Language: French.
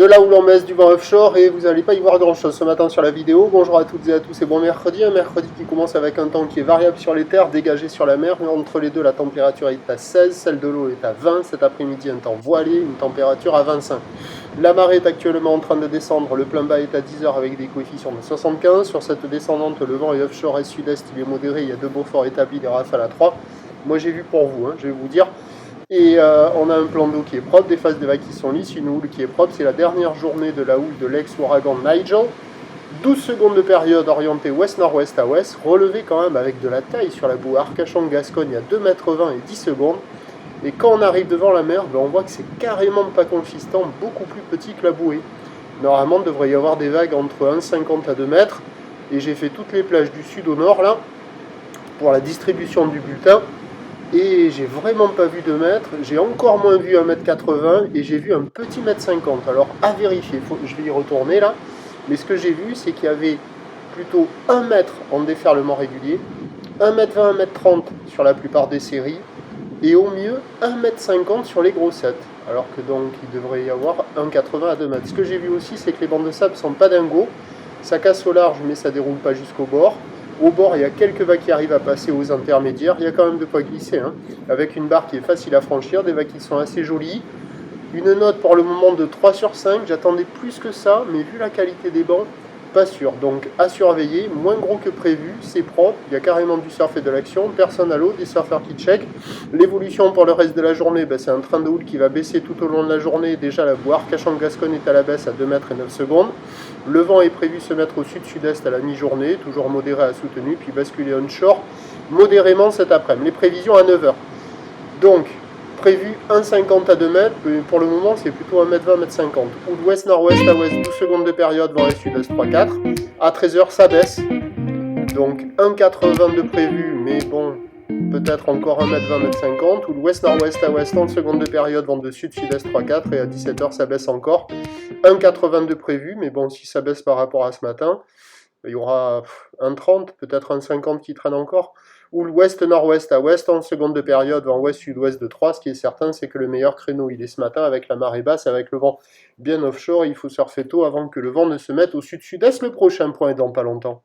de la houle en baisse, du vent offshore, et vous n'allez pas y voir grand chose ce matin sur la vidéo. Bonjour à toutes et à tous et bon mercredi, un mercredi qui commence avec un temps qui est variable sur les terres, dégagé sur la mer, entre les deux la température est à 16, celle de l'eau est à 20, cet après-midi un temps voilé, une température à 25. La marée est actuellement en train de descendre, le plein bas est à 10 heures avec des coefficients de 75, sur cette descendante le vent est offshore et sud-est, il est modéré, il y a 2 Beaufort établis, des rafales à 3. Moi j'ai vu pour vous, je vais vous dire. Et on a un plan d'eau qui est propre, des phases de vagues qui sont lisses, une houle qui est propre. C'est la dernière journée de la houle de l'ex-ouragan Nigel. 12 secondes de période orientée ouest-nord-ouest à ouest, relevé quand même avec de la taille sur la boue Arcachon-Gascogne à 2,20 m et 10 secondes. Et quand on arrive devant la mer, on voit que c'est carrément pas consistant, beaucoup plus petit que la bouée. Normalement, il devrait y avoir des vagues entre 1,50 à 2 mètres. Et j'ai fait toutes les plages du sud au nord là, pour la distribution du bulletin. Et j'ai vraiment pas vu 2 mètres, j'ai encore moins vu 1,80 m et j'ai vu un petit 1,50 m. Alors à vérifier, je vais y retourner là. Mais ce que j'ai vu, c'est qu'il y avait plutôt 1 mètre en déferlement régulier, 1,20 m, 1,30 m sur la plupart des séries, et au mieux 1,50 m sur les grossettes. Alors que donc il devrait y avoir 1,80 à 2 mètres. Ce que j'ai vu aussi, c'est que les bandes de sable sont pas dingos. Ça casse au large, mais ça déroule pas jusqu'au bord. Au bord, il y a quelques vagues qui arrivent à passer aux intermédiaires. Il y a quand même de quoi glisser, avec une barre qui est facile à franchir, des vagues qui sont assez jolies. Une note pour le moment de 3 sur 5. J'attendais plus que ça, mais vu la qualité des bancs, pas sûr. Donc à surveiller, moins gros que prévu, c'est propre. Il y a carrément du surf et de l'action, personne à l'eau, des surfeurs qui check. L'évolution pour le reste de la journée, c'est un train de houle qui va baisser tout au long de la journée. Déjà, la boue Arcachon-Gascogne est à la baisse à 2 mètres et 9 secondes. Le vent est prévu se mettre au sud-sud-est à la mi-journée, toujours modéré à soutenu, puis basculer onshore modérément cet après-midi. Les prévisions à 9 h. Donc, prévu 1,50 à 2 mètres, mais pour le moment c'est plutôt 1,20 m, 1,50 m. Ou d'ouest, nord-ouest à ouest, 12 secondes de période, vent est sud-est 3-4. À 13 h ça baisse. Donc 1,80 de prévu, mais bon, peut-être encore 1,20 m, 1,50 m. Ou d'ouest, nord-ouest à ouest, 30 secondes de période, vent de sud-sud-est 3-4. Et à 17 h ça baisse encore. 1,80 de prévu, mais bon, si ça baisse par rapport à ce matin, il y aura 1,30, peut-être 1,50 qui traîne encore. Ou l'ouest, nord-ouest à ouest, en seconde de période, vent ouest, sud-ouest de 3. Ce qui est certain, c'est que le meilleur créneau, il est ce matin avec la marée basse, avec le vent bien offshore. Il faut surfer tôt avant que le vent ne se mette au sud-sud-est. Le prochain point est dans pas longtemps.